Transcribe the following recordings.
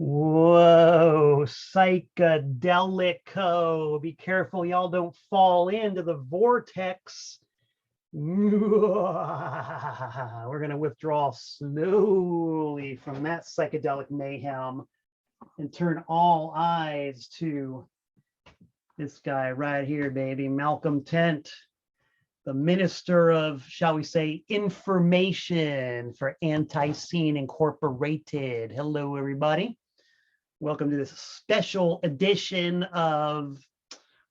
Whoa, psychedelico. Be careful y'all don't fall into the vortex. We're going to withdraw slowly from that psychedelic mayhem and turn all eyes to this guy right here, baby, Malcolm Tent, the minister of, shall we say, information for ANTiSEEN Incorporated. Hello, everybody. Welcome to this special edition of,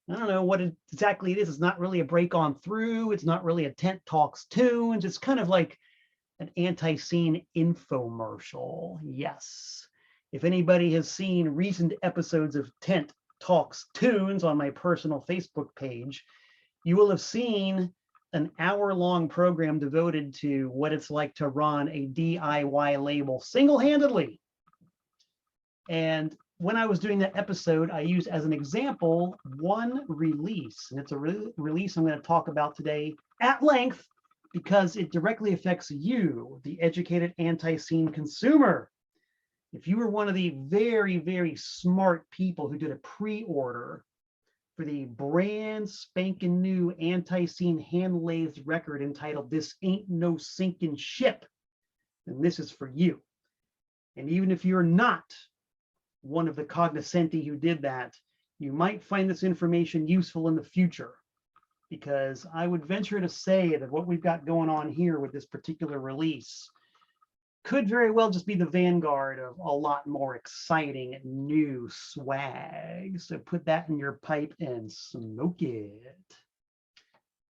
I don't know what exactly it is. It's not really a break on through. It's not really a Tent Talks Tunes. It's kind of like an ANTiSEEN infomercial. Yes. If anybody has seen recent episodes of Tent Talks Tunes on my personal Facebook page, you will have seen an hour-long program devoted to what it's like to run a DIY label single-handedly. And when I was doing that episode, I used as an example one release, and it's a release I'm going to talk about today at length because it directly affects you, the educated ANTiSEEN consumer. If you were one of the very, very smart people who did a pre-order for the brand spanking new ANTiSEEN hand-lathed record entitled "This Ain't No Sinkin Ship," then this is for you. And even if you're not one of the cognoscenti who did that, you might find this information useful in the future, because I would venture to say that what we've got going on here with this particular release could very well just be the vanguard of a lot more exciting new swag. So put that in your pipe and smoke it.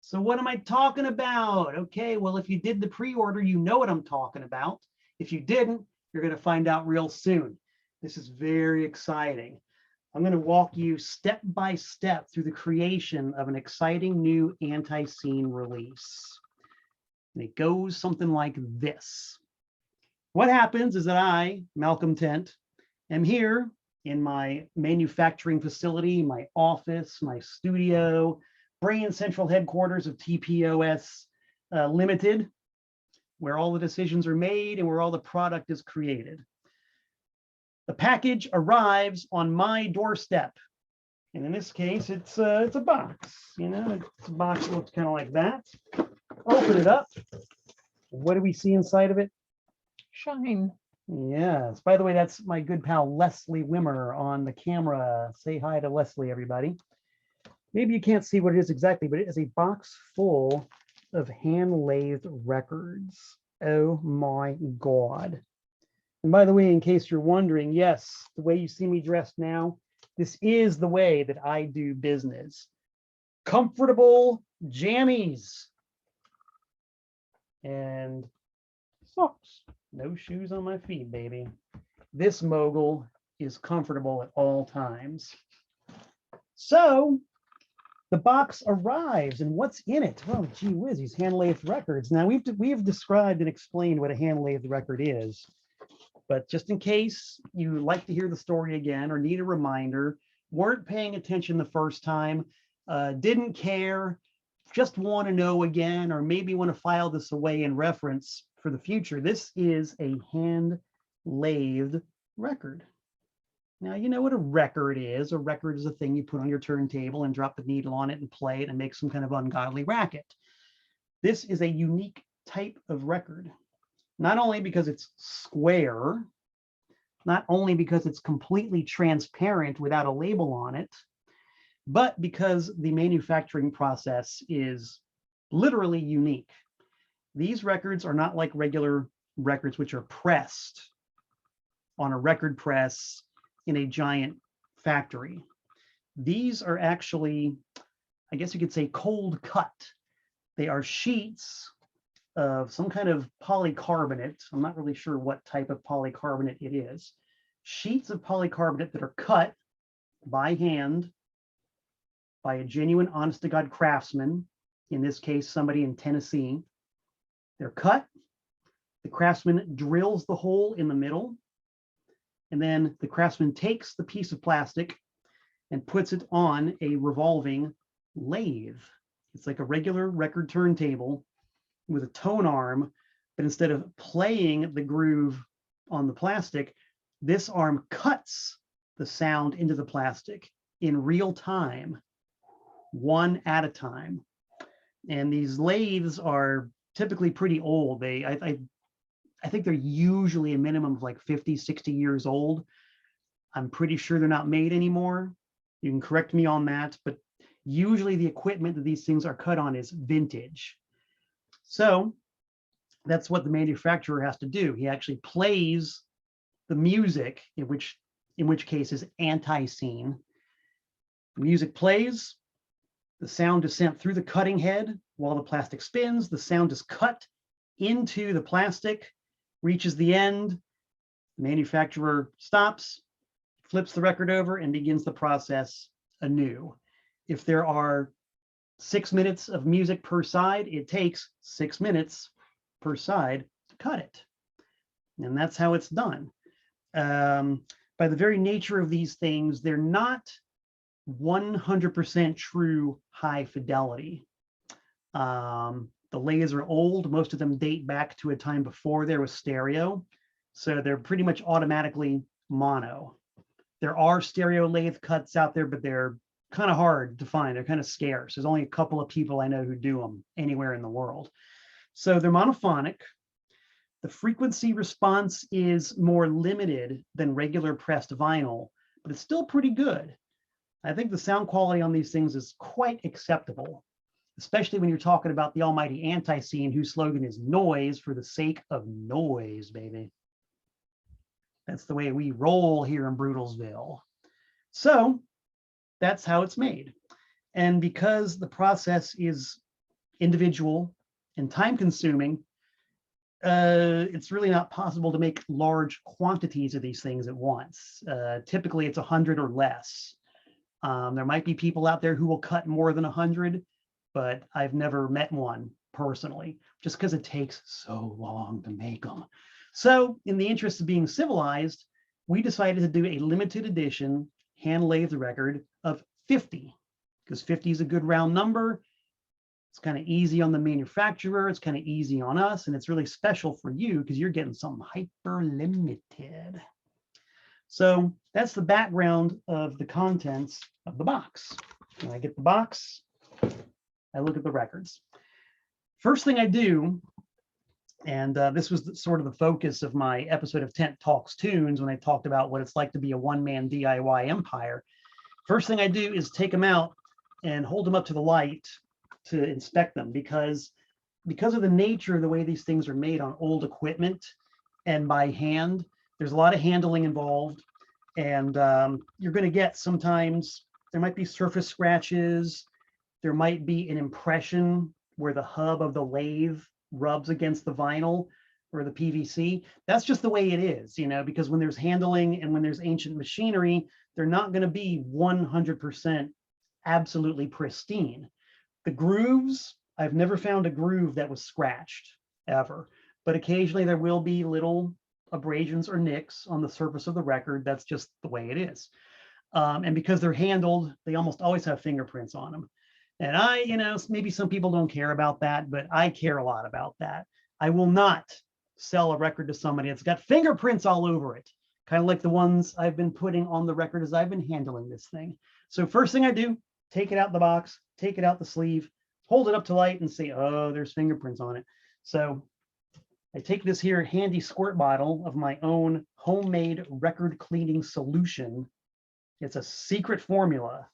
So what am I talking about? Okay, well, if you did the pre-order, you know what I'm talking about. If you didn't, you're going to find out real soon. This is very exciting. I'm going to walk you step by step through the creation of an exciting new ANTiSEEN release. And it goes something like this. What happens is that I, Malcolm Tent, am here in my manufacturing facility, my office, my studio, brain central headquarters of TPOS Limited, where all the decisions are made and where all the product is created. The package arrives on my doorstep. And in this case, it's a box, you know, it's a box that looks kind of like that. Open it up. What do we see inside of it? Shine. Yes. By the way, that's my good pal Leslie Wimmer on the camera. Say hi to Leslie, everybody. Maybe you can't see what it is exactly, but it is a box full of hand-lathed records. Oh my God. And by the way, in case you're wondering, yes, the way you see me dressed now, this is the way that I do business. Comfortable jammies and socks. No shoes on my feet, baby. This mogul is comfortable at all times. So the box arrives, and what's in it? Oh, gee whiz, these hand-lathed records. Now we've described and explained what a hand-lathed record is, but just in case you like to hear the story again or need a reminder, weren't paying attention the first time, didn't care, just want to know again, or maybe want to file this away in reference for the future, this is a hand-lathed record. Now, you know what a record is. A record is a thing you put on your turntable and drop the needle on it and play it and make some kind of ungodly racket. This is a unique type of record, not only because it's square, not only because it's completely transparent without a label on it, but because the manufacturing process is literally unique. These records are not like regular records, which are pressed on a record press in a giant factory. These are actually, I guess you could say, cold cut. They are sheets of some kind of polycarbonate. I'm not really sure what type of polycarbonate it is. Sheets of polycarbonate that are cut by hand by a genuine, honest-to-God craftsman, in this case, somebody in Tennessee. They're cut, the craftsman drills the hole in the middle, and then the craftsman takes the piece of plastic and puts it on a revolving lathe. It's like a regular record turntable with a tone arm, but instead of playing the groove on the plastic, This arm cuts the sound into the plastic in real time, one at a time. And these lathes are typically pretty old. I think they're usually a minimum of like 50, 60 years old. I'm pretty sure they're not made anymore. You can correct me on that, but usually the equipment that these things are cut on is vintage. So that's what the manufacturer has to do. He actually plays the music, in which case is ANTiSEEN. The music plays, the sound is sent through the cutting head while the plastic spins. The sound is cut into the plastic, reaches the end. The manufacturer stops, flips the record over, and begins the process anew. If there are 6 minutes of music per side, it takes 6 minutes per side to cut it. And that's how it's done. By the very nature of these things, they're not 100% true high fidelity. The lathes are old. Most of them date back to a time before there was stereo. So they're pretty much automatically mono. There are stereo lathe cuts out there, but they're kind of hard to find. They're kind of scarce. There's only a couple of people I know who do them anywhere in the world. So they're monophonic. The frequency response is more limited than regular pressed vinyl, but it's still pretty good. I think the sound quality on these things is quite acceptable, especially when you're talking about the almighty ANTiSEEN, whose slogan is noise for the sake of noise, baby. That's the way we roll here in Brutalsville. So that's how it's made. And because the process is individual and time consuming, it's really not possible to make large quantities of these things at once. Typically it's 100 or less. There might be people out there who will cut more than 100, but I've never met one personally, just because it takes so long to make them. So in the interest of being civilized, we decided to do a limited edition hand lathe record of 50, because 50 is a good round number. It's kind of easy on the manufacturer, it's kind of easy on us, and it's really special for you because you're getting something hyper limited. So that's the background of the contents of the box. When I get the box, I look at the records. First thing I do, and this was sort of the focus of my episode of Tent Talks Tunes when I talked about what it's like to be a one-man DIY empire. First thing I do is take them out and hold them up to the light to inspect them, because of the nature of the way these things are made on old equipment and by hand, there's a lot of handling involved, and you're going to get sometimes there might be surface scratches, there might be an impression where the hub of the lathe rubs against the vinyl or the PVC. That's just the way it is, you know, because when there's handling and when there's ancient machinery, they're not going to be 100% absolutely pristine. The grooves, I've never found a groove that was scratched ever, but occasionally there will be little abrasions or nicks on the surface of the record. That's just the way it is. And because they're handled, they almost always have fingerprints on them. And you know, maybe some people don't care about that, but I care a lot about that. I will not sell a record to somebody that's got fingerprints all over it, kind of like the ones I've been putting on the record as I've been handling this thing. So first thing I do, take it out the box, take it out the sleeve, hold it up to light and say, oh, there's fingerprints on it. So I take this here handy squirt bottle of my own homemade record cleaning solution. It's a secret formula,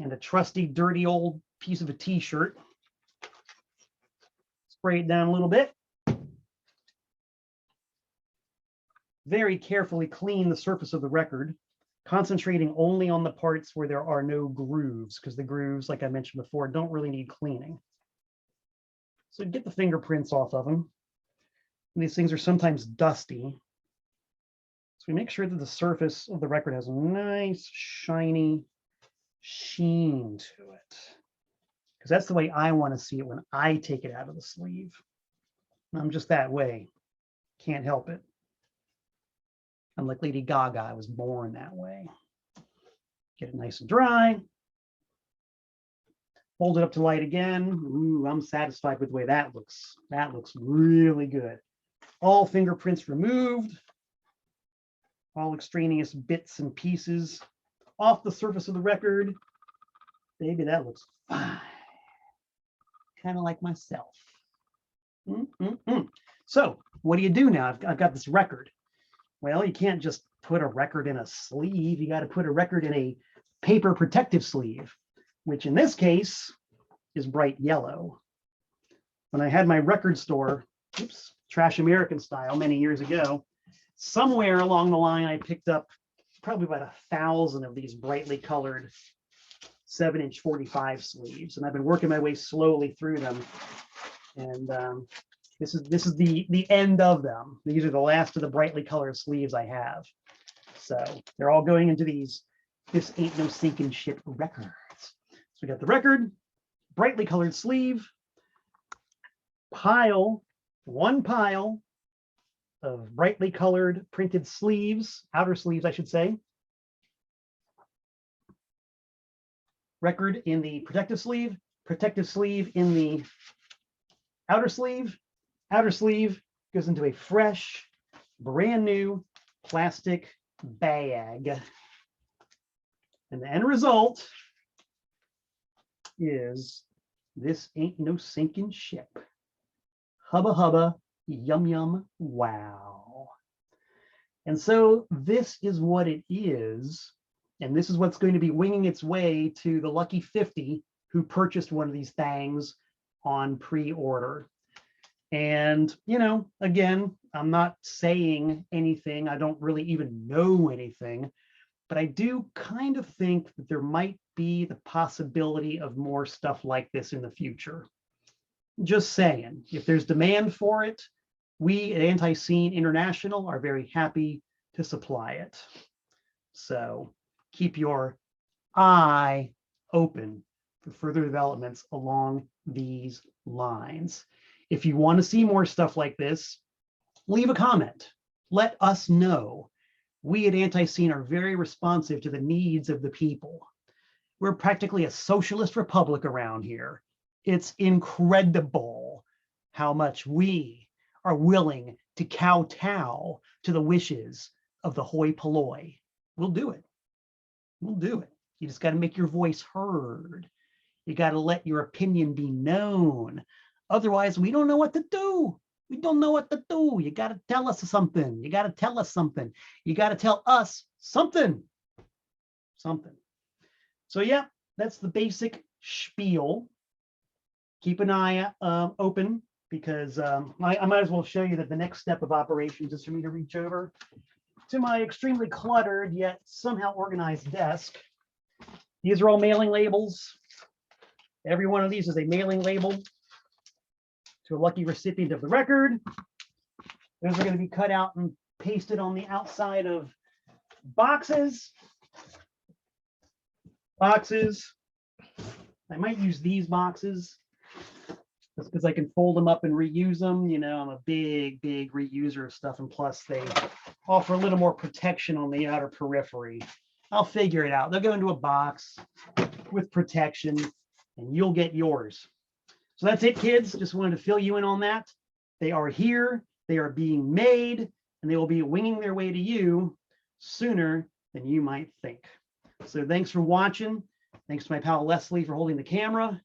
and a trusty, dirty old piece of a t-shirt. Spray it down a little bit. Very carefully clean the surface of the record, concentrating only on the parts where there are no grooves, because the grooves, like I mentioned before, don't really need cleaning. So get the fingerprints off of them. And these things are sometimes dusty. So we make sure that the surface of the record has a nice, shiny sheen to it, because that's the way I want to see it when I take it out of the sleeve. I'm just that way. Can't help it. I'm like Lady Gaga. I was born that way. Get it nice and dry. Hold it up to light again. Ooh, I'm satisfied with the way that looks. That looks really good. All fingerprints removed. all extraneous bits and pieces off the surface of the record. Baby, that looks fine. Kind of like myself. So what do you do now? I've got this record. Well, you can't just put a record in a sleeve. You got to put a record in a paper protective sleeve, which in this case is bright yellow. When I had my record store, Trash American style, many years ago, somewhere along the line, I picked up probably about 1,000 of these brightly colored 7-inch 45 sleeves, and I've been working my way slowly through them. And this is the end of them. These are the last of the brightly colored sleeves I have. So they're all going into this Ain't No Sinkin Ship records. So we got the record, brightly colored sleeve, one pile of brightly colored printed sleeves, outer sleeves, I should say. Record in the protective sleeve in the outer sleeve goes into a fresh, brand new plastic bag. And the end result is this Ain't No Sinkin Ship. Hubba hubba, yum yum, wow. And so this is what it is. And this is what's going to be winging its way to the lucky 50 who purchased one of these things on pre-order. And, you know, again, I'm not saying anything. I don't really even know anything, but I do kind of think that there might be the possibility of more stuff like this in the future. Just saying, if there's demand for it, we at ANTiSEEN International are very happy to supply it. So keep your eye open for further developments along these lines. If you want to see more stuff like this, leave a comment. Let us know. We at ANTiSEEN are very responsive to the needs of the people. We're practically a socialist republic around here. It's incredible how much we are willing to kowtow to the wishes of the hoi polloi. We'll do it. We'll do it. You just got to make your voice heard. You got to let your opinion be known. Otherwise, we don't know what to do. We don't know what to do. You got to tell us something. You got to tell us something. You got to tell us something. Something. So yeah, that's the basic spiel. Keep an eye open, because I might as well show you that the next step of operations is for me to reach over to my extremely cluttered yet somehow organized desk. These are all mailing labels. Every one of these is a mailing label to a lucky recipient of the record. Those are going to be cut out and pasted on the outside of boxes. I might use these boxes just because I can fold them up and reuse them. You know, I'm a big reuser of stuff, and plus they offer a little more protection on the outer periphery. I'll figure it out. They'll go into a box with protection and you'll get yours. So that's it, kids. Just wanted to fill you in on that. They are here, they are being made, and they will be winging their way to you sooner than you might think. So thanks for watching. Thanks to my pal Leslie for holding the camera.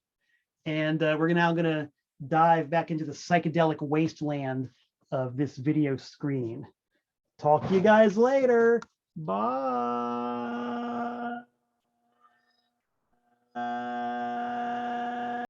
And we're now going to dive back into the psychedelic wasteland of this video screen. Talk to you guys later. Bye.